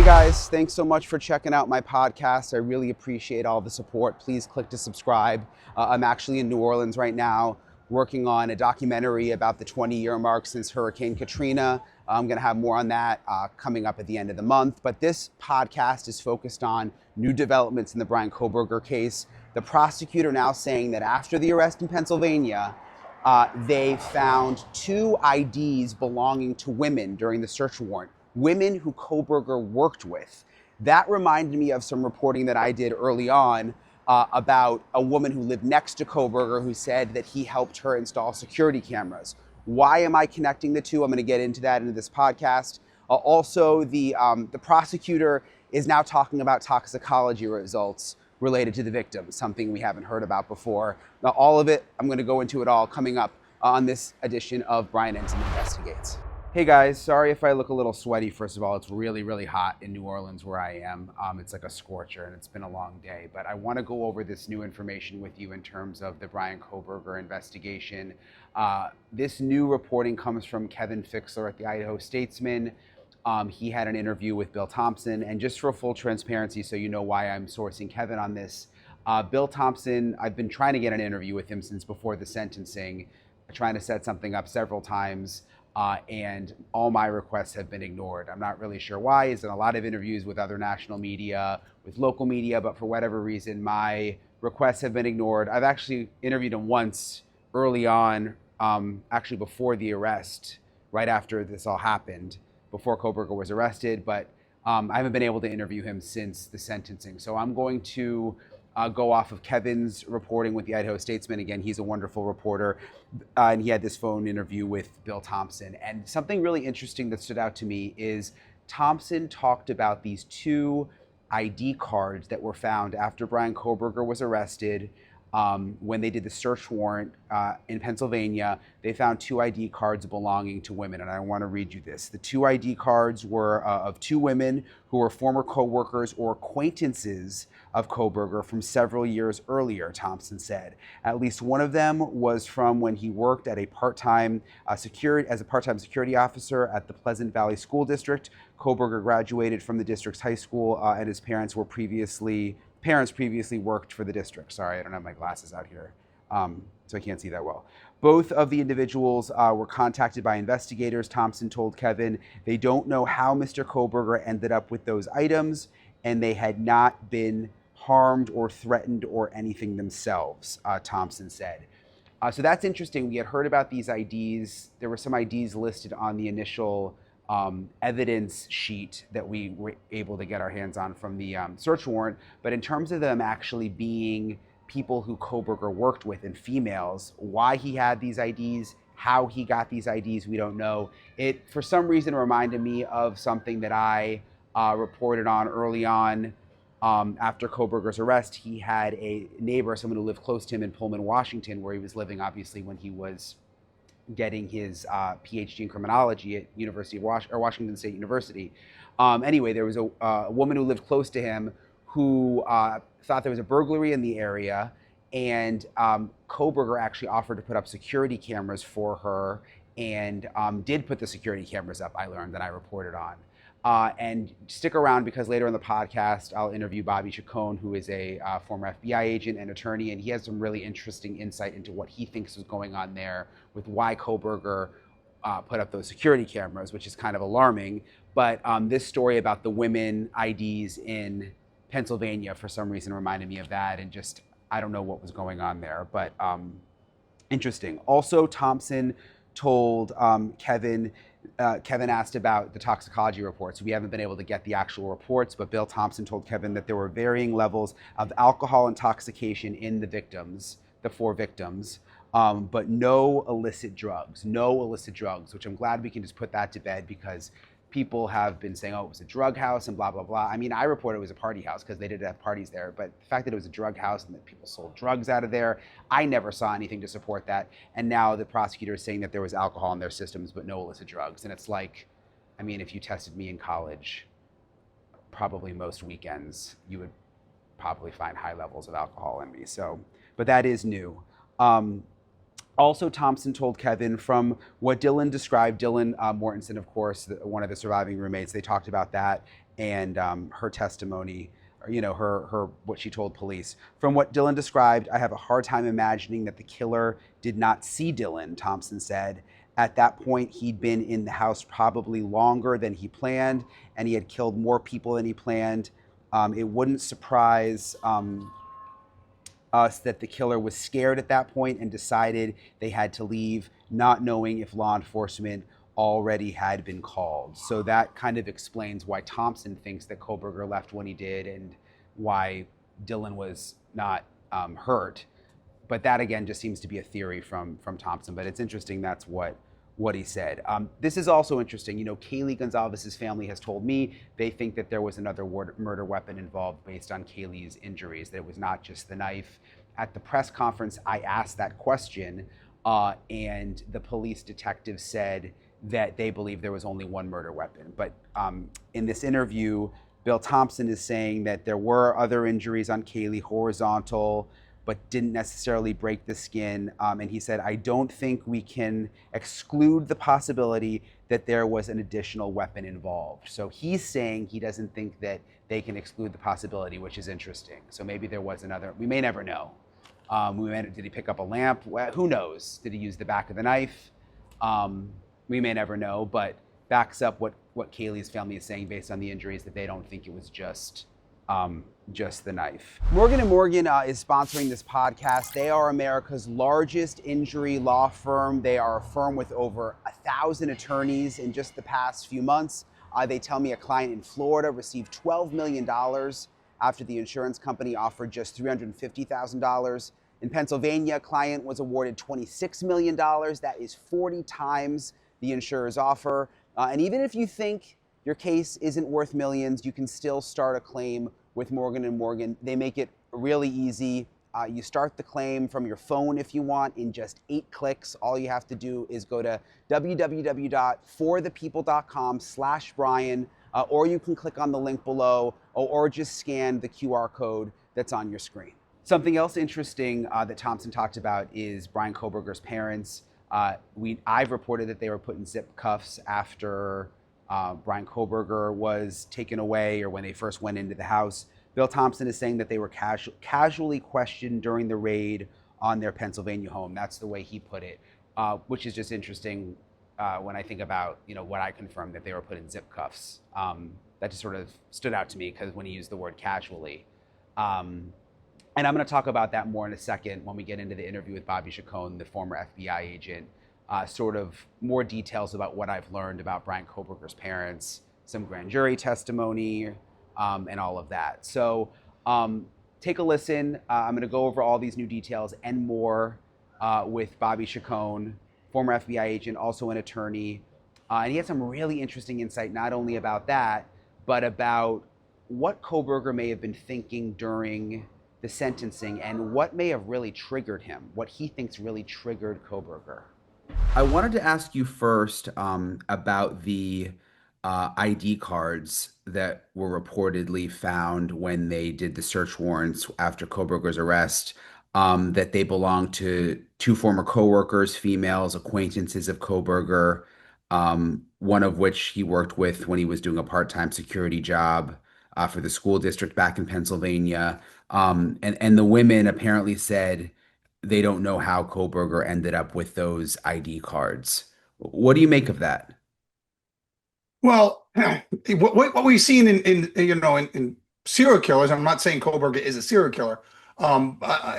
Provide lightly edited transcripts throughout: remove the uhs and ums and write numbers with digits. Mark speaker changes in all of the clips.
Speaker 1: guys, thanks so much for checking out my podcast. I really appreciate all the support. Please click to subscribe. I'm actually in New Orleans right now working on a documentary about the 20-year mark since Hurricane Katrina. I'm going to have more on that coming up at the end of the month. But this podcast is focused on new developments in the Bryan Kohberger case. The prosecutor now saying that after the arrest in Pennsylvania, they found 2 IDs belonging to women during the search warrant. Women who Kohberger worked with. That reminded me of some reporting that I did early on about a woman who lived next to Kohberger who said that he helped her install security cameras. Why am I connecting the two? I'm going to get into that in this podcast. Also, the prosecutor is now talking about toxicology results related to the victim, something we haven't heard about before. Now, all of it, I'm going to go into it all coming up on this edition of Bryan Investigates. Hey guys, sorry if I look a little sweaty. First of all, it's really, really hot in New Orleans where I am. It's like a scorcher and it's been a long day, but I want to go over this new information with you in terms of the Bryan Kohberger investigation. This new reporting comes from Kevin Fixler at the Idaho Statesman. He had an interview with Bill Thompson, and just for full transparency, so you know why I'm sourcing Kevin on this, Bill Thompson, I've been trying to get an interview with him since before the sentencing, trying to set something up several times. And all my requests have been ignored. I'm not really sure why. He's done a lot of interviews with other national media, with local media, but for whatever reason, my requests have been ignored. I've actually interviewed him once early on, actually before the arrest, right after this all happened, before Kohberger was arrested, but I haven't been able to interview him since the sentencing. So I'm going to go off of Kevin's reporting with the Idaho Statesman. Again, he's a wonderful reporter, and he had this phone interview with Bill Thompson. And something really interesting that stood out to me is Thompson talked about these 2 ID cards that were found after Bryan Kohberger was arrested. When they did the search warrant in Pennsylvania, they found 2 ID cards belonging to women, and I want to read you this. The 2 ID cards were of 2 women who were former co-workers or acquaintances of Kohberger from several years earlier, Thompson said. At least one of them was from when he worked at a part-time security officer at the Pleasant Valley School District. Kohberger graduated from the district's high school, and his parents previously worked for the district. Sorry, I don't have my glasses out here, so I can't see that well. Both of the individuals were contacted by investigators. Thompson told Kevin they don't know how Mr. Kohberger ended up with those items, and they had not been harmed or threatened or anything themselves, Thompson said. So that's interesting. We had heard about these IDs. There were some IDs listed on the initial evidence sheet that we were able to get our hands on from the search warrant. But in terms of them actually being people who Kohberger worked with and females, why he had these IDs, how he got these IDs, we don't know. It, for some reason, reminded me of something that I reported on early on. After Kohberger's arrest, he had a neighbor, someone who lived close to him in Pullman, Washington, where he was living, obviously, when he was getting his PhD in criminology at Washington State University. Anyway, there was a woman who lived close to him who thought there was a burglary in the area, and Kohberger actually offered to put up security cameras for her, and did put the security cameras up, I learned, that I reported on. And stick around, because later in the podcast, I'll interview Bobby Chacon, who is a former FBI agent and attorney, and he has some really interesting insight into what he thinks was going on there with why Kohberger put up those security cameras, which is kind of alarming. But this story about the women IDs in Pennsylvania, for some reason, reminded me of that, and just, I don't know what was going on there, but interesting. Also, Thompson told Kevin asked about the toxicology reports. We haven't been able to get the actual reports, but Bill Thompson told Kevin that there were varying levels of alcohol intoxication in the 4 victims, but no illicit drugs, which I'm glad we can just put that to bed, because people have been saying, oh, it was a drug house and blah, blah, blah. I mean, I reported it was a party house because they did have parties there, but the fact that it was a drug house and that people sold drugs out of there, I never saw anything to support that. And now the prosecutor is saying that there was alcohol in their systems, but no illicit drugs. And it's like, I mean, if you tested me in college, probably most weekends, you would probably find high levels of alcohol in me. So, but that is new. Also, Thompson told Kevin, from what Dylan described, Dylan Mortensen, of course, one of the surviving roommates, they talked about that. and her testimony, or, her what she told police. From what Dylan described, I have a hard time imagining that the killer did not see Dylan, Thompson said. At that point, he'd been in the house probably longer than he planned, and he had killed more people than he planned. It wouldn't surprise us that the killer was scared at that point and decided they had to leave, not knowing if law enforcement already had been called. So that kind of explains why Thompson thinks that Kohberger left when he did and why Dylan was not hurt. But that, again, just seems to be a theory from Thompson. But it's interesting that's what he said. This is also interesting. Kaylee Gonzalez's family has told me they think that there was another murder weapon involved based on Kaylee's injuries, that it was not just the knife. At the press conference, I asked that question, and the police detective said that they believe there was only one murder weapon. But in this interview, Bill Thompson is saying that there were other injuries on Kaylee, horizontal, but didn't necessarily break the skin. And he said, I don't think we can exclude the possibility that there was an additional weapon involved. So he's saying he doesn't think that they can exclude the possibility, which is interesting. So maybe there was another, we may never know. Did he pick up a lamp? Well, who knows? Did he use the back of the knife? We may never know, but backs up what Kaylee's family is saying based on the injuries, that they don't think it was just the knife. Morgan & Morgan is sponsoring this podcast. They are America's largest injury law firm. They are a firm with over 1,000 attorneys in just the past few months. They tell me a client in Florida received $12 million after the insurance company offered just $350,000. In Pennsylvania, a client was awarded $26 million. That is 40 times the insurer's offer. And even if you think your case isn't worth millions, you can still start a claim with Morgan & Morgan. They make it really easy. You start the claim from your phone if you want in just 8 clicks. All you have to do is go to www.forthepeople.com/Bryan, or you can click on the link below, or just scan the QR code that's on your screen. Something else interesting that Thompson talked about is Bryan Kohberger's parents. I've reported that they were put in zip cuffs after Bryan Kohberger was taken away, or when they first went into the house. Bill Thompson is saying that they were casually questioned during the raid on their Pennsylvania home. That's the way he put it, which is just interesting when I think about what I confirmed, that they were put in zip cuffs. That just sort of stood out to me because when he used the word casually. And I'm going to talk about that more in a second when we get into the interview with Bobby Chacon, the former FBI agent. Sort of more details about what I've learned about Bryan Kohberger's parents, some grand jury testimony, and all of that. So take a listen. I'm going to go over all these new details and more with Bobby Chacon, former FBI agent, also an attorney. And he had some really interesting insight, not only about that, but about what Kohberger may have been thinking during the sentencing and what may have really triggered him, what he thinks really triggered Kohberger. I wanted to ask you first about the ID cards that were reportedly found when they did the search warrants after Kohberger's arrest, that they belonged to 2 former coworkers, females, acquaintances of Kohberger, one of which he worked with when he was doing a part-time security job for the school district back in Pennsylvania. And the women apparently said they don't know how Kohberger ended up with those ID cards. What do you make of that?
Speaker 2: Well, what we've seen in serial killers, I'm not saying Kohberger is a serial killer.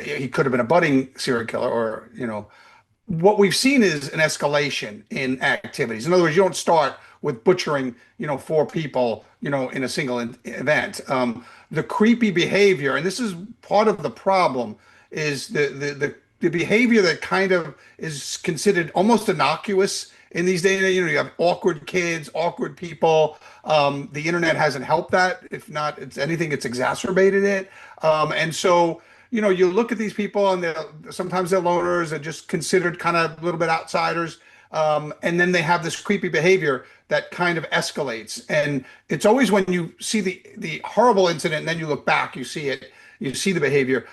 Speaker 2: He could have been a budding serial killer, or what we've seen is an escalation in activities. In other words, you don't start with butchering 4 people in a single event. The creepy behavior, and this is part of the problem, is the behavior that kind of is considered almost innocuous in these days. You have awkward kids, awkward people. The internet hasn't helped that. If not, it's anything, it's exacerbated it. And so, you look at these people, and sometimes they're loners and just considered kind of a little bit outsiders. And then they have this creepy behavior that kind of escalates. And it's always when you see the horrible incident and then you look back, you see it, you see the behavior,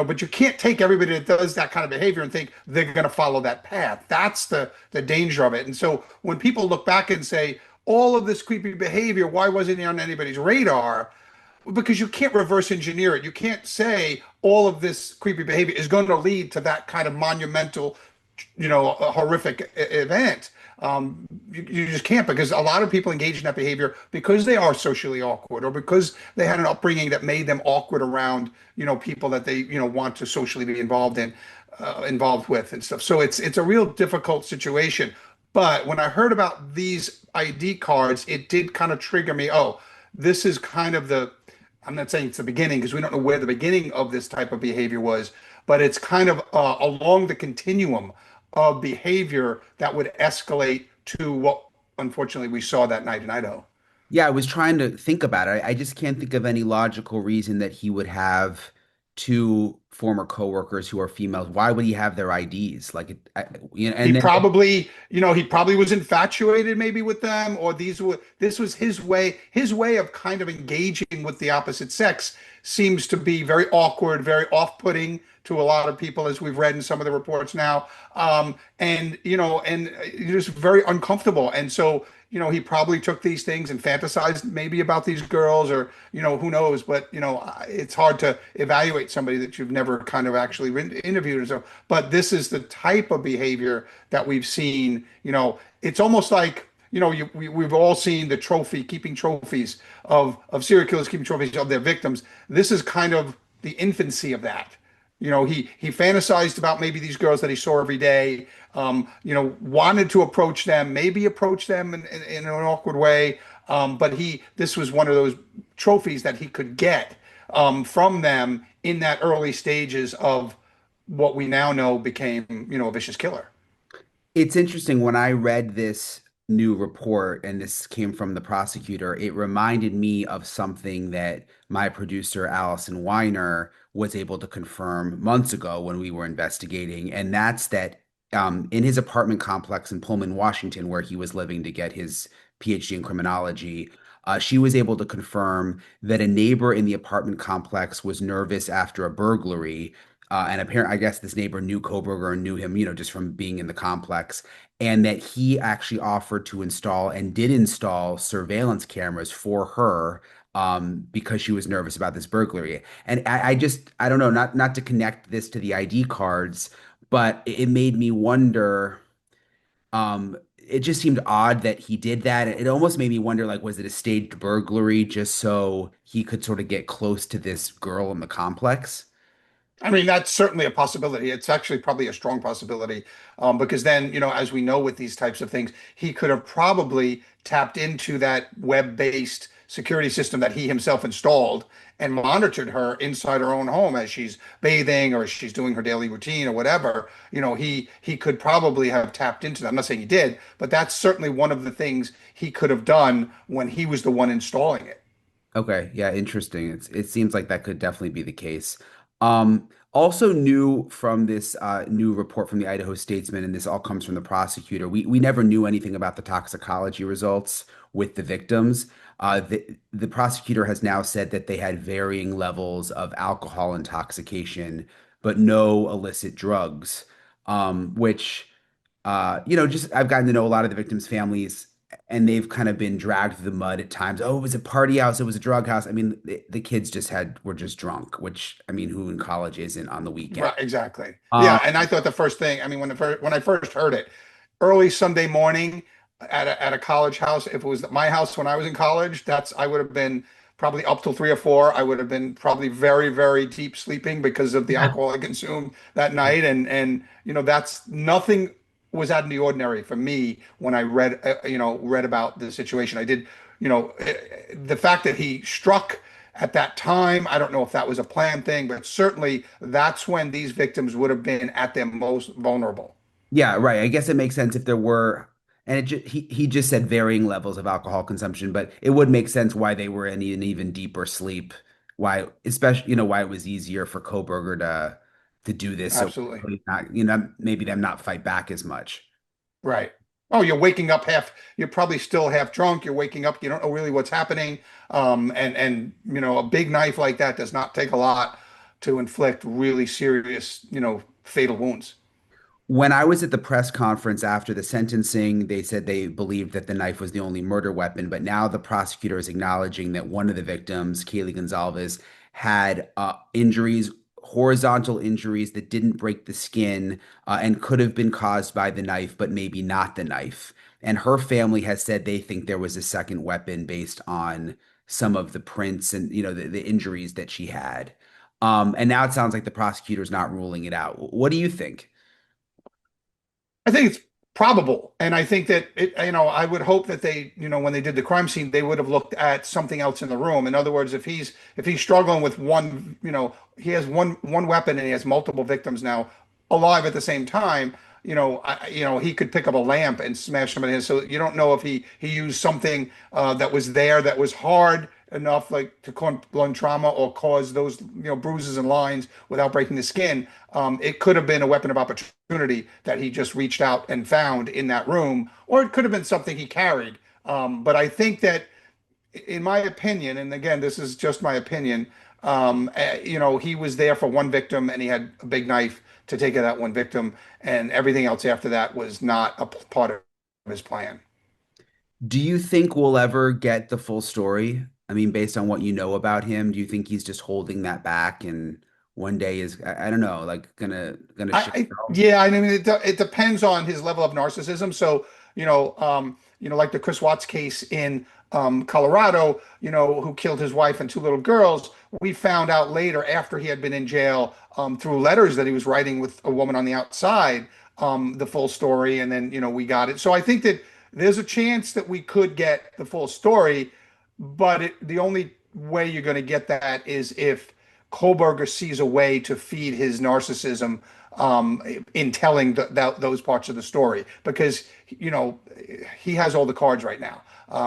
Speaker 2: but you can't take everybody that does that kind of behavior and think they're going to follow that path. That's the danger of it. And so when people look back and say, all of this creepy behavior, why wasn't he on anybody's radar? Because you can't reverse engineer it. You can't say all of this creepy behavior is going to lead to that kind of monumental, horrific event. You just can't, because a lot of people engage in that behavior because they are socially awkward, or because they had an upbringing that made them awkward around, people that they, want to socially be involved with and stuff. So it's a real difficult situation. But when I heard about these ID cards, it did kind of trigger me. Oh, this is kind of I'm not saying it's the beginning, because we don't know where the beginning of this type of behavior was, but it's kind of along the continuum of behavior that would escalate to what unfortunately we saw that night in Idaho.
Speaker 1: Yeah, I was trying to think about it. I just can't think of any logical reason that he would have two former coworkers who are females. Why would he have their IDs?
Speaker 2: He
Speaker 1: And then
Speaker 2: probably, he probably was infatuated maybe with them, or this was his way of kind of engaging with the opposite sex seems to be very awkward, very off-putting to a lot of people, as we've read in some of the reports now. And just very uncomfortable. And so, he probably took these things and fantasized maybe about these girls, or, who knows, but, it's hard to evaluate somebody that you've never kind of actually interviewed or so. But this is the type of behavior that we've seen. It's almost like, we've all seen the keeping trophies of serial killers, keeping trophies of their victims. This is kind of the infancy of that. He fantasized about maybe these girls that he saw every day. Wanted to approach them, maybe approach them in an awkward way. But this was one of those trophies that he could get from them in that early stages of what we now know became, a vicious killer.
Speaker 1: it's interesting when I read this new report and this came from the prosecutor, it reminded me of something that my producer, Allison Weiner, was able to confirm months ago when we were investigating. And that's that in his apartment complex in Pullman, Washington, where he was living to get his PhD in criminology, she was able to confirm that a neighbor in the apartment complex was nervous after a burglary. And apparently, I guess this neighbor knew Kohberger and knew him, just from being in the complex, and that he actually offered to install and did install surveillance cameras for her because she was nervous about this burglary. And I don't know, not to connect this to the ID cards, but it made me wonder. It just seemed odd that he did that. It almost made me wonder, like, was it a staged burglary just so he could sort of get close to this girl in the complex?
Speaker 2: I mean, that's certainly a possibility. It's actually probably a strong possibility, because then, as we know with these types of things, he could have probably tapped into that web-based security system that he himself installed and monitored her inside her own home as she's bathing or she's doing her daily routine or whatever. He could probably have tapped into that. I'm not saying he did, but that's certainly one of the things he could have done when he was the one installing it.
Speaker 1: Okay, yeah, interesting. It seems like that could definitely be the case. Also new from this new report from the Idaho Statesman, and this all comes from the prosecutor. We never knew anything about the toxicology results with the victims. The prosecutor has now said that they had varying levels of alcohol intoxication, but no illicit drugs, which just I've gotten to know a lot of the victims' families, and they've kind of been dragged through the mud at times. Oh, it was a party house. It was a drug house. I mean, the kids were just drunk, which I mean, who in college isn't on the weekend?
Speaker 2: Right, exactly.
Speaker 1: Um,
Speaker 2: Yeah, and I thought the first thing, I mean, when I first heard it, early Sunday morning at a college house, if it was my house when I was in college, I would have been probably up till 3 or 4. I would have been probably very, very deep sleeping because of the alcohol I consumed that night, and that's nothing was out of the ordinary for me when I read about the situation. I did, the fact that he struck at that time. I don't know if that was a planned thing, but certainly that's when these victims would have been at their most vulnerable.
Speaker 1: yeah, right. I guess it makes sense if there were, and he just said varying levels of alcohol consumption, but it would make sense why they were in an even deeper sleep. Why, especially, why it was easier for Kohberger to do this so
Speaker 2: Absolutely.
Speaker 1: quickly, not, maybe them not fight back as much.
Speaker 2: Right. Oh, you're probably still half drunk. You're waking up, you don't know really what's happening. And a big knife like that does not take a lot to inflict really serious, fatal wounds.
Speaker 1: When I was at the press conference after the sentencing, they said they believed that the knife was the only murder weapon, but now the prosecutor is acknowledging that one of the victims, Kaylee Gonzalez, had injuries, horizontal injuries that didn't break the skin and could have been caused by the knife, but maybe not the knife. And her family has said they think there was a second weapon based on some of the prints and the injuries that she had. And now it sounds like the prosecutor's not ruling it out. What do you think?
Speaker 2: I think it's probable, and I think that I would hope that they, when they did the crime scene, they would have looked at something else in the room. In other words, if he's struggling with one, he has one weapon and he has multiple victims now alive at the same time. He could pick up a lamp and smash somebody in. So you don't know if he used something that was there that was hard enough, like to cause blunt trauma or cause those bruises and lines without breaking the skin. It could have been a weapon of opportunity that he just reached out and found in that room, or it could have been something he carried. But I think that, in my opinion, and again, this is just my opinion, he was there for one victim and he had a big knife to take out that one victim, and everything else after that was not a part of his plan.
Speaker 1: Do you think we'll ever get the full story? I mean, based on what you know about him, do you think he's just holding that back and one day is I don't know, like gonna shit himself?
Speaker 2: Yeah, I mean, it depends on his level of narcissism. So, like the Chris Watts case in Colorado, who killed his wife and two little girls. We found out later, after he had been in jail, through letters that he was writing with a woman on the outside, the full story, and then we got it. So I think that there's a chance that we could get the full story, but the only way you're going to get that is if Kohberger sees a way to feed his narcissism in telling those parts of the story, because he has all the cards right now.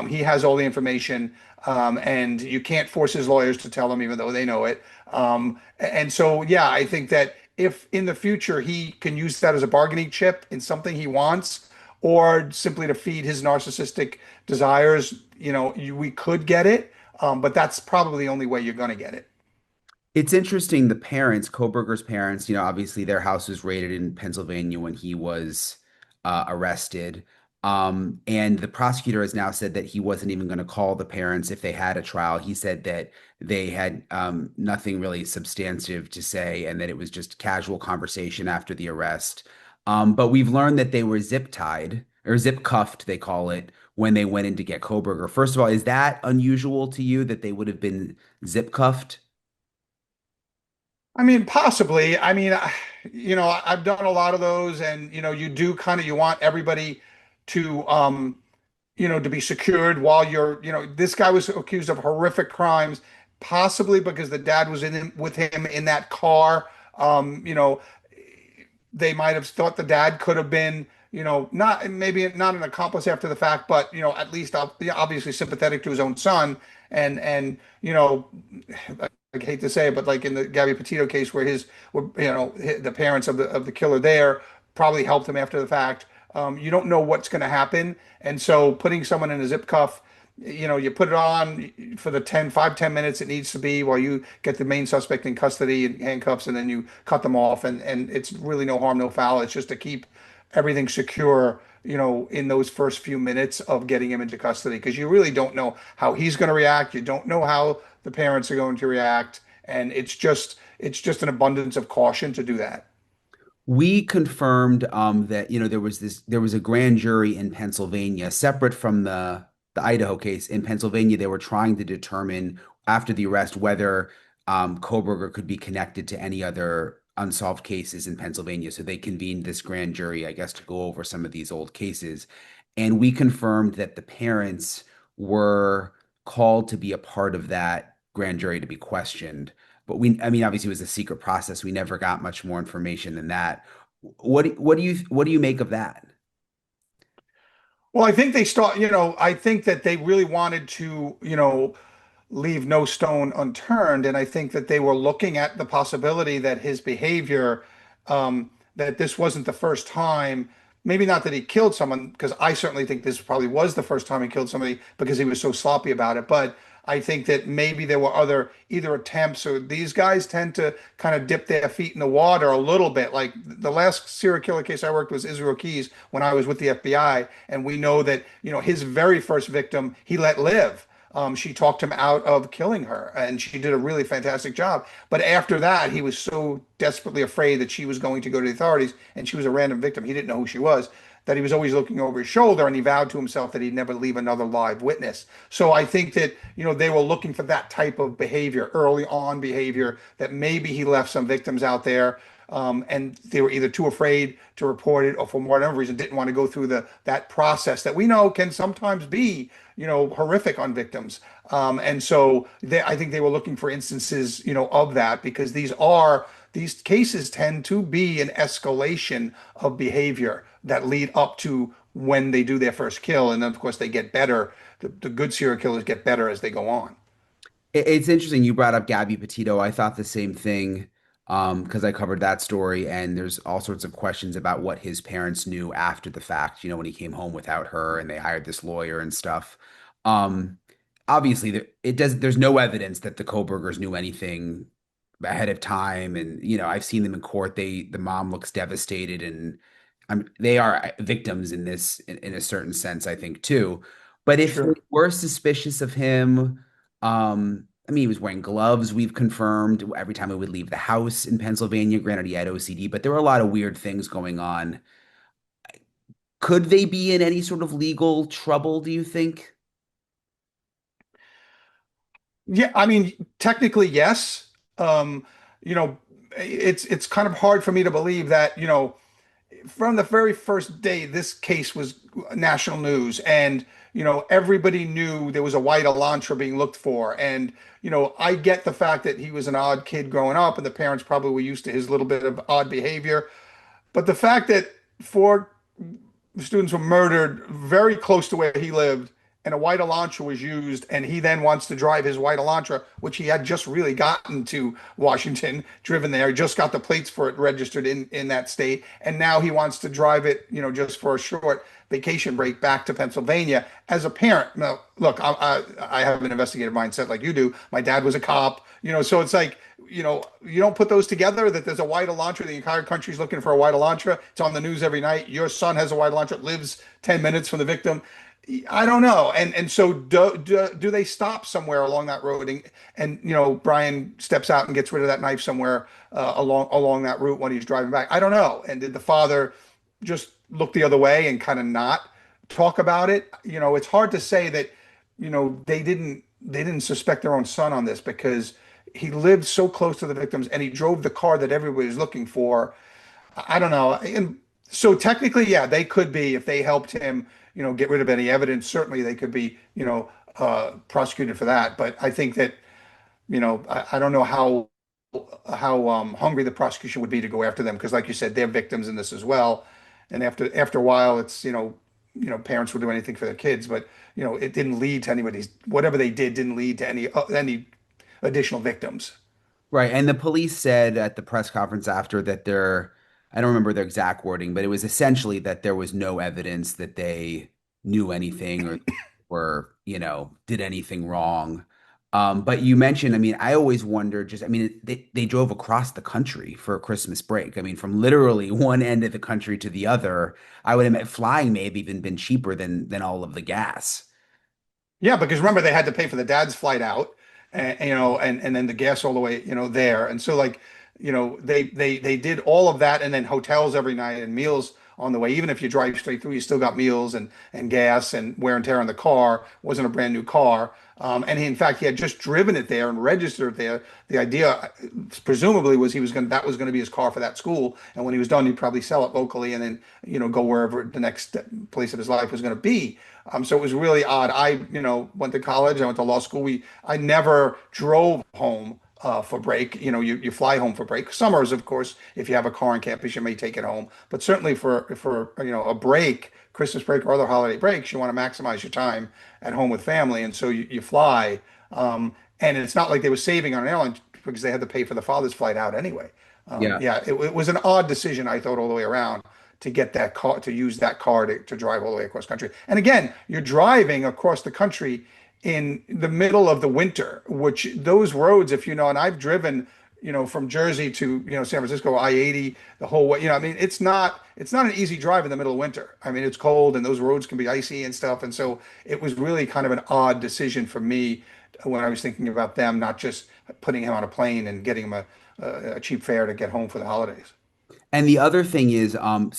Speaker 2: He has all the information, and you can't force his lawyers to tell him, even though they know it. And so, yeah, I think that if in the future he can use that as a bargaining chip in something he wants, or simply to feed his narcissistic desires, we could get it. But that's probably the only way you're going to get it.
Speaker 1: It's interesting, the parents, Kohberger's parents, obviously their house was raided in Pennsylvania when he was arrested. And the prosecutor has now said that he wasn't even going to call the parents if they had a trial. He said that they had nothing really substantive to say and that it was just casual conversation after the arrest. But we've learned that they were zip tied or zip cuffed, they call it, when they went in to get Kohberger. First of all, is that unusual to you that they would have been zip cuffed?
Speaker 2: I mean, possibly. I mean, I've done a lot of those, and you do kind of, you want everybody to to be secured while this guy was accused of horrific crimes, possibly because the dad was with him in that car. They might have thought the dad could have been, not maybe not an accomplice after the fact, but at least obviously sympathetic to his own son, and I hate to say it, but like in the Gabby Petito case, where the parents of the killer there probably helped him after the fact. You don't know what's going to happen, and so putting someone in a zip cuff, you put it on for the 5-10 minutes it needs to be while you get the main suspect in custody and handcuffs, and then you cut them off, and it's really no harm, no foul. It's just to keep everything secure, in those first few minutes of getting him into custody, because you really don't know how he's going to react. You don't know how the parents are going to react, and it's just an abundance of caution to do that.
Speaker 1: We confirmed that there was a grand jury in Pennsylvania separate from the Idaho case. In Pennsylvania, they were trying to determine after the arrest whether Kohberger could be connected to any other unsolved cases in Pennsylvania. So they convened this grand jury, I guess, to go over some of these old cases. And we confirmed that the parents were called to be a part of that grand jury to be questioned. But I mean, obviously it was a secret process. We never got much more information than that. What do you make of that?
Speaker 2: Well, I think that they really wanted to, leave no stone unturned. And I think that they were looking at the possibility that his behavior, that this wasn't the first time, maybe not that he killed someone, because I certainly think this probably was the first time he killed somebody because he was so sloppy about it. But I think that maybe there were other either attempts, or these guys tend to kind of dip their feet in the water a little bit. Like the last serial killer case I worked was Israel Keys when I was with the FBI, and we know that, his very first victim he let live. She talked him out of killing her, and she did a really fantastic job. But after that, he was so desperately afraid that she was going to go to the authorities, and she was a random victim. He didn't know who she was, that he was always looking over his shoulder, and he vowed to himself that he'd never leave another live witness. So I think that, they were looking for that type of behavior, early on behavior, that maybe he left some victims out there. And they were either too afraid to report it, or for whatever reason didn't want to go through that process that we know can sometimes be, horrific on victims. And so I think they were looking for instances, of that, because these cases tend to be an escalation of behavior that lead up to when they do their first kill. And then, of course, they get better. The good serial killers get better as they go on.
Speaker 1: It's interesting you brought up Gabby Petito. I thought the same thing because I covered that story, and there's all sorts of questions about what his parents knew after the fact, when he came home without her and they hired this lawyer and stuff. Um, Obviously, there's no evidence that the Kohbergers knew anything ahead of time, and I've seen them in court. The mom looks devastated, and they are victims in this in a certain sense, I think too. But if they
Speaker 2: Sure.
Speaker 1: were suspicious of him, I mean, he was wearing gloves. We've confirmed every time he would leave the house in Pennsylvania. Granted, he had OCD, but there were a lot of weird things going on. Could they be in any sort of legal trouble, do you think?
Speaker 2: Yeah, I mean, technically, yes. You know, it's kind of hard for me to believe that, from the very first day this case was national news, and everybody knew there was a white Elantra being looked for. And I get the fact that he was an odd kid growing up, and the parents probably were used to his little bit of odd behavior. But the fact that four students were murdered very close to where he lived, and a white Elantra was used, and he then wants to drive his white Elantra, which he had just really gotten to Washington, driven there, just got the plates for it registered in that state, and now he wants to drive it, just for a short vacation break back to Pennsylvania. As a parent, now, look, I have an investigative mindset like you do. My dad was a cop, so it's like, you don't put those together, that there's a white Elantra. The entire country's looking for a white Elantra. It's on the news every night. Your son has a white Elantra, lives 10 minutes from the victim. I don't know. And so do they stop somewhere along that road, and Brian steps out and gets rid of that knife somewhere along that route when he's driving back? I don't know. And did the father just look the other way and kind of not talk about it? It's hard to say that, they didn't suspect their own son on this, because he lived so close to the victims and he drove the car that everybody was looking for. I don't know. And so technically, yeah, they could be, if they helped him, get rid of any evidence. Certainly, they could be, prosecuted for that. But I think that, I don't know how hungry the prosecution would be to go after them, because, like you said, they're victims in this as well. And after a while, it's, parents would do anything for their kids, but it didn't lead to anybody's, whatever they did didn't lead to any additional victims.
Speaker 1: Right. And the police said at the press conference after that I don't remember their exact wording, but it was essentially that there was no evidence that they knew anything or did anything wrong. But you mentioned, I mean, I always wonder I mean, they drove across the country for a Christmas break. I mean, from literally one end of the country to the other. I would admit flying may have even been cheaper than all of the gas.
Speaker 2: Yeah, because remember they had to pay for the dad's flight out, and then the gas all the way, there. And so, like, they did all of that, and then hotels every night and meals on the way. Even if you drive straight through, you still got meals and gas and wear and tear on the car. It wasn't a brand new car. And in fact, he had just driven it there and registered there. The idea, presumably, was that was going to be his car for that school. And when he was done, he'd probably sell it locally and then, go wherever the next place of his life was going to be. So it was really odd. I, went to college. I went to law school. I never drove home for break. You fly home for break. Summers, of course, if you have a car on campus, you may take it home. But certainly for a break, Christmas break or other holiday breaks, you want to maximize your time at home with family, and so you fly. And it's not like they were saving on an airline, because they had to pay for the father's flight out anyway.
Speaker 1: Yeah.
Speaker 2: Yeah, it was an odd decision, I thought, all the way around, to get that car, to use that car to drive all the way across country. And again, you're driving across the country in the middle of the winter, which those roads, if you know, and I've driven, from Jersey to, San Francisco, I-80, the whole way, I mean, it's not an easy drive in the middle of winter. I mean, it's cold and those roads can be icy and stuff. And so it was really kind of an odd decision for me when I was thinking about them, not just putting him on a plane and getting him a cheap fare to get home for the holidays.
Speaker 1: And the other thing is, I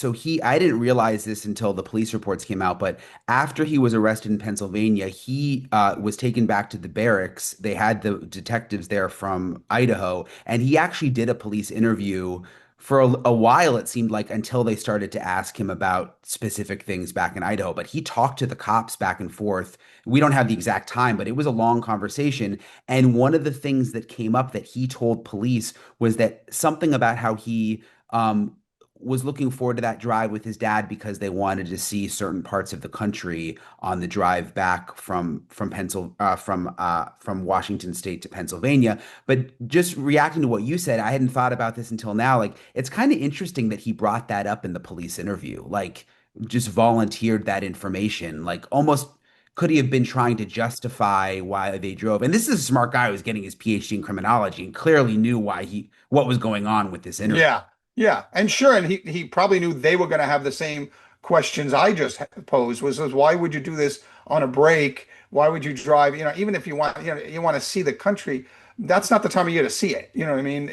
Speaker 1: didn't realize this until the police reports came out, but after he was arrested in Pennsylvania, he was taken back to the barracks. They had the detectives there from Idaho, and he actually did a police interview for a while, it seemed like, until they started to ask him about specific things back in Idaho. But he talked to the cops back and forth. We don't have the exact time, but it was a long conversation. And one of the things that came up that he told police was that something about how he um, was looking forward to that drive with his dad because they wanted to see certain parts of the country on the drive back from Washington State to Pennsylvania. But just reacting to what you said, I hadn't thought about this until now. Like, it's kind of interesting that he brought that up in the police interview, like just volunteered that information, like almost. Could he have been trying to justify why they drove? And this is a smart guy who was getting his PhD in criminology and clearly knew what was going on with this interview.
Speaker 2: Yeah, yeah, and sure, and he probably knew they were going to have the same questions I just posed. Was why would you do this on a break? Why would you drive? Even if you want to see the country, that's not the time of year to see it. You know what I mean?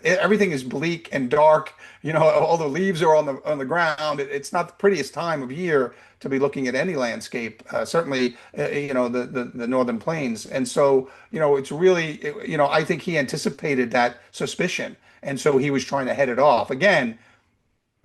Speaker 2: Everything is bleak and dark. All the leaves are on the ground. It's not the prettiest time of year to be looking at any landscape. Certainly, the northern plains, and so it's really, I think he anticipated that suspicion. And so he was trying to head it off. Again,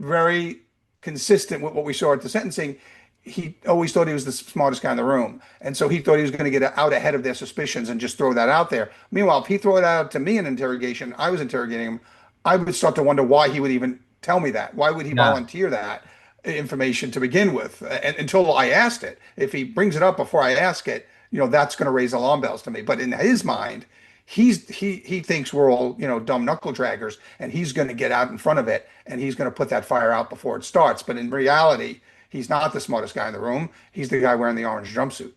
Speaker 2: very consistent with what we saw at the sentencing. He always thought he was the smartest guy in the room. And so he thought he was going to get out ahead of their suspicions and just throw that out there. Meanwhile, if he threw it out to me in interrogation, I was interrogating him, I would start to wonder why he would even tell me that. Why would he
Speaker 1: Yeah.
Speaker 2: volunteer that information to begin with? Until I asked it. If he brings it up before I ask it, that's going to raise alarm bells to me. But in his mind, he thinks we're all dumb knuckle draggers, and he's going to get out in front of it, and he's going to put that fire out before it starts. But in reality, he's not the smartest guy in the room. He's the guy wearing the orange jumpsuit.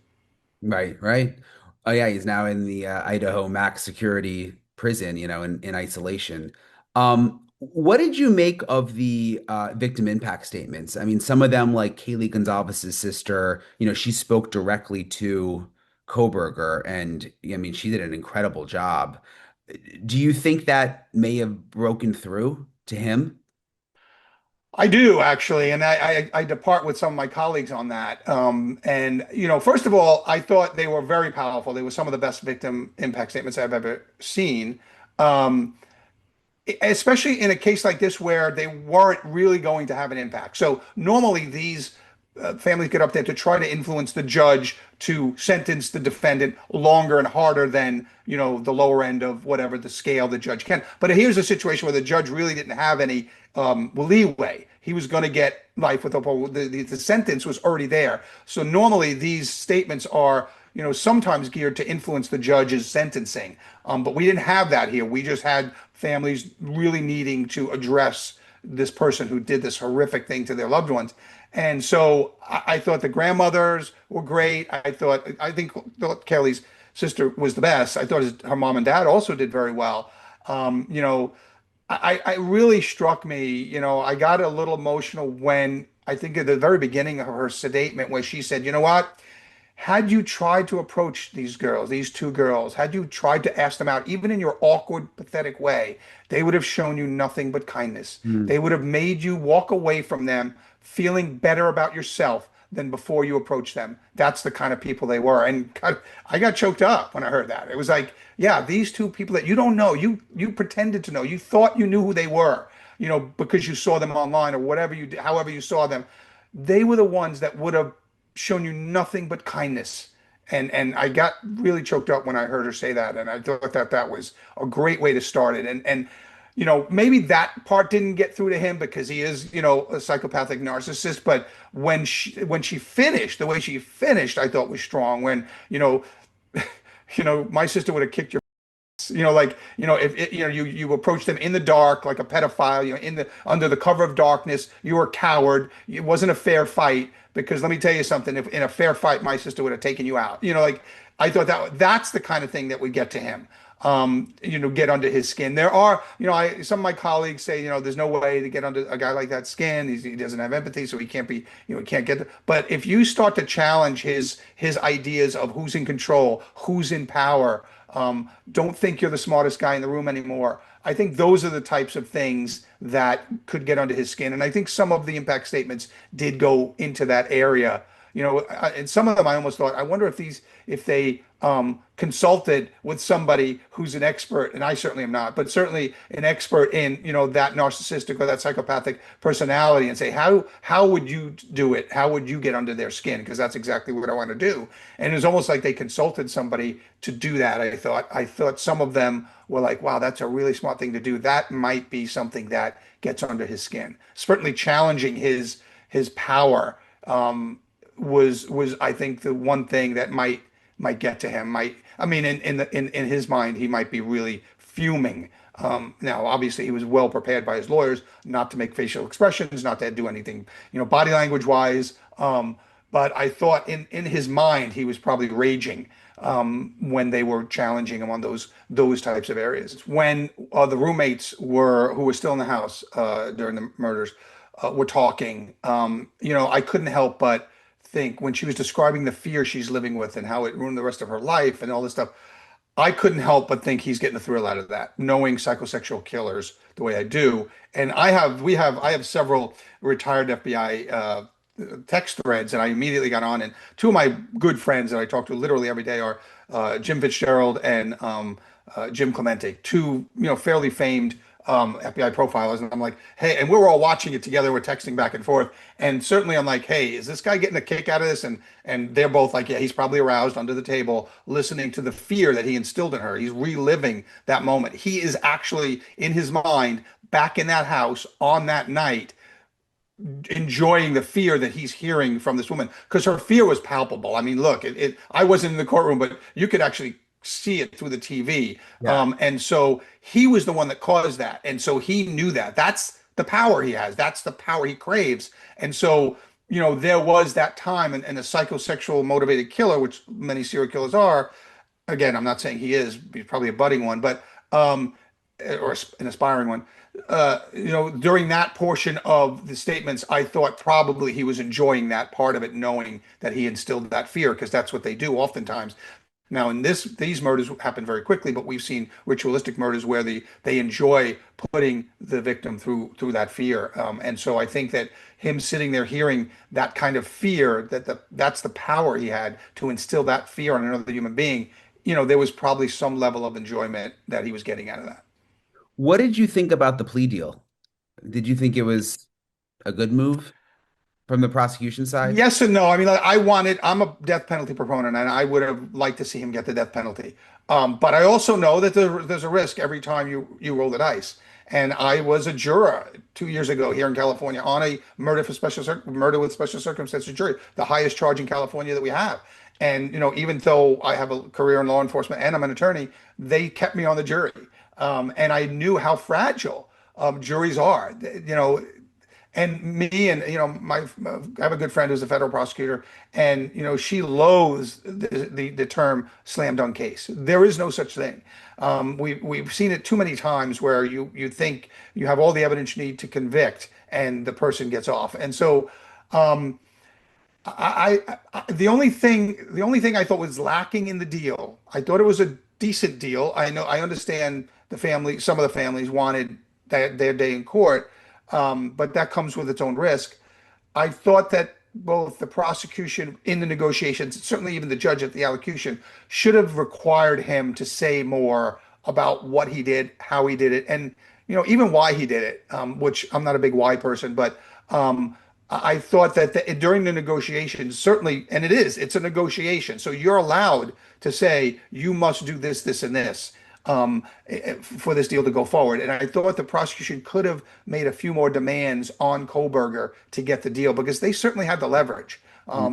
Speaker 1: Right, right. Oh yeah, he's now in the Idaho max security prison, in isolation. What did you make of the victim impact statements? I mean, some of them, like Kaylee Gonzalez's sister, she spoke directly to Kohberger, and I mean, she did an incredible job. Do you think that may have broken through to him?
Speaker 2: I do actually, and I depart with some of my colleagues on that. And first of all, I thought they were very powerful. They were some of the best victim impact statements I've ever seen. Um, Especially in a case like this where they weren't really going to have an impact. So normally these families get up there to try to influence the judge to sentence the defendant longer and harder than the lower end of whatever the scale the judge can. But here's a situation where the judge really didn't have any leeway. He was going to get life with the sentence was already there. So normally these statements are sometimes geared to influence the judge's sentencing. But we didn't have that here. We just had families really needing to address this person who did this horrific thing to their loved ones. And so I thought the grandmothers were great. I thought Kelly's sister was the best. I thought her mom and dad also did very well. I really struck me, I got a little emotional when I think at the very beginning of her statement where she said, you know what? Had you tried to approach these girls, these two girls, had you tried to ask them out, even in your awkward, pathetic way, they would have shown you nothing but kindness.
Speaker 1: Hmm.
Speaker 2: They would have made you walk away from them feeling better about yourself than before you approached them. That's the kind of people they were. And God, I got choked up when I heard that. It was like, yeah, these two people that you don't know, you pretended to know, you thought you knew who they were, because you saw them online or whatever you did, however you saw them. They were the ones that would have shown you nothing but kindness. And I got really choked up when I heard her say that. And I thought that was a great way to start it. And maybe that part didn't get through to him because he is, a psychopathic narcissist. But when she finished, the way she finished, I thought was strong. When, my sister would have kicked your if you approach them in the dark like a pedophile, in the under the cover of darkness, you were a coward. It wasn't a fair fight because let me tell you something. If in a fair fight, my sister would have taken you out. I thought that's the kind of thing that would get to him. Get under his skin. There are, some of my colleagues say, there's no way to get under a guy like that skin. He doesn't have empathy, so he can't be, he can't get. But if you start to challenge his ideas of who's in control, who's in power, don't think you're the smartest guy in the room anymore. I think those are the types of things that could get under his skin, and I think some of the impact statements did go into that area. And some of them I almost thought, I wonder if they consulted with somebody who's an expert, and I certainly am not, but certainly an expert in, that narcissistic or that psychopathic personality, and say, how would you do it? How would you get under their skin? Because that's exactly what I want to do. And it was almost like they consulted somebody to do that. I thought some of them were like, wow, that's a really smart thing to do. That might be something that gets under his skin. Certainly challenging his power. Was I think the one thing that might get to him. In his mind, he might be really fuming. Now, obviously, he was well prepared by his lawyers not to make facial expressions, not to do anything, body language wise. But I thought in his mind, he was probably raging when they were challenging him on those types of areas. When the roommates who were still in the house during the murders were talking, I couldn't help but think when she was describing the fear she's living with and how it ruined the rest of her life and all this stuff, I couldn't help but think he's getting a thrill out of that, knowing psychosexual killers the way I do. And I have several retired FBI text threads, and I immediately got on. And two of my good friends that I talk to literally every day are Jim Fitzgerald and Jim Clemente, two fairly famed FBI profilers. And I'm like, hey, and we were all watching it together. We're texting back and forth, and certainly I'm like, hey, is this guy getting a kick out of this? And they're both like, yeah, he's probably aroused under the table, listening to the fear that he instilled in her. He's reliving that moment. He is actually in his mind back in that house on that night, enjoying the fear that he's hearing from this woman, because her fear was palpable. I mean, look, I wasn't in the courtroom, but you could actually see it through the TV.
Speaker 1: Yeah.
Speaker 2: And so he was the one that caused that. And so he knew that. That's the power he has. That's the power he craves. And so, there was that time, and a psychosexual motivated killer, which many serial killers are. Again, I'm not saying he's probably a budding one, but or an aspiring one. During that portion of the statements, I thought probably he was enjoying that part of it, knowing that he instilled that fear, because that's what they do oftentimes. Now, in these murders happen very quickly, but we've seen ritualistic murders where they enjoy putting the victim through that fear. And so I think that him sitting there hearing that kind of fear, that's the power he had to instill that fear on another human being. There was probably some level of enjoyment that he was getting out of that.
Speaker 1: What did you think about the plea deal? Did you think it was a good move from the prosecution side?
Speaker 2: Yes and no. I mean, like, I'm a death penalty proponent, and I would have liked to see him get the death penalty. But I also know that there's a risk every time you roll the dice. And I was a juror 2 years ago here in California on a murder with special circumstances jury, the highest charge in California that we have. And even though I have a career in law enforcement and I'm an attorney, they kept me on the jury. And I knew how fragile juries are. And me and I have a good friend who's a federal prosecutor, and she loathes the term slam dunk case. There is no such thing. We've seen it too many times where you think you have all the evidence you need to convict, and the person gets off. And so the only thing I thought was lacking in the deal, I thought it was a decent deal. I understand some of the families wanted their day in court, but that comes with its own risk. I thought that both the prosecution in the negotiations, certainly even the judge at the allocution, should have required him to say more about what he did, how he did it, and even why he did it. Which I'm not a big why person, but I thought that during the negotiations, certainly, and it's a negotiation, so you're allowed to say you must do this, this, and this for this deal to go forward. And I thought the prosecution could have made a few more demands on Kohberger to get the deal, because they certainly had the leverage.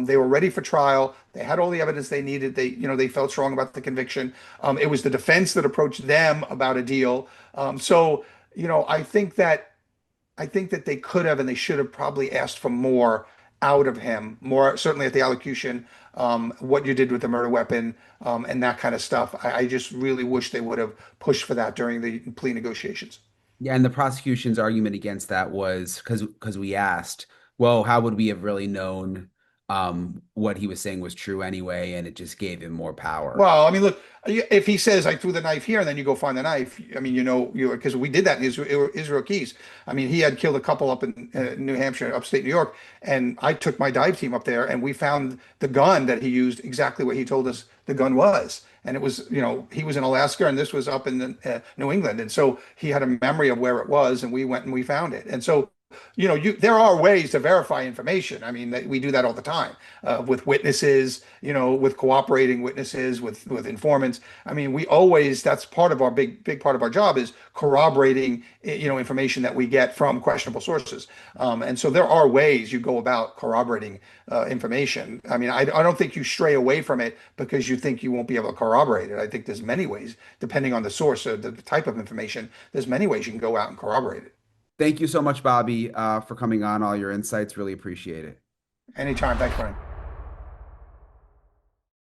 Speaker 2: They were ready for trial. They had all the evidence they needed. They felt strong about the conviction. It was the defense that approached them about a deal. I think that they could have and they should have probably asked for more out of him, more certainly at the allocution, what you did with the murder weapon, and that kind of stuff. I just really wish they would have pushed for that during the plea negotiations.
Speaker 1: Yeah, and the prosecution's argument against that was because we asked, well, how would we have really known what he was saying was true anyway? And it just gave him more power.
Speaker 2: Well, I mean, look, if he says I threw the knife here and then you go find the knife, I mean, because we did that in Israel Keys. I mean, he had killed a couple up in New Hampshire, upstate New York, and I took my dive team up there and we found the gun that he used exactly what he told us the gun was. And it was, he was in Alaska and this was up in New England. And so he had a memory of where it was and we went and we found it. And so there are ways to verify information. I mean, we do that all the time with witnesses, with cooperating witnesses, with informants. I mean, that's part of our big part of our job is corroborating, information that we get from questionable sources. And so there are ways you go about corroborating information. I mean, I don't think you stray away from it because you think you won't be able to corroborate it. I think there's many ways, depending on the source or the type of information, there's many ways you can go out and corroborate it.
Speaker 1: Thank you so much, Bobby, for coming on, all your insights. Really appreciate it.
Speaker 2: Anytime. Thanks, Brian.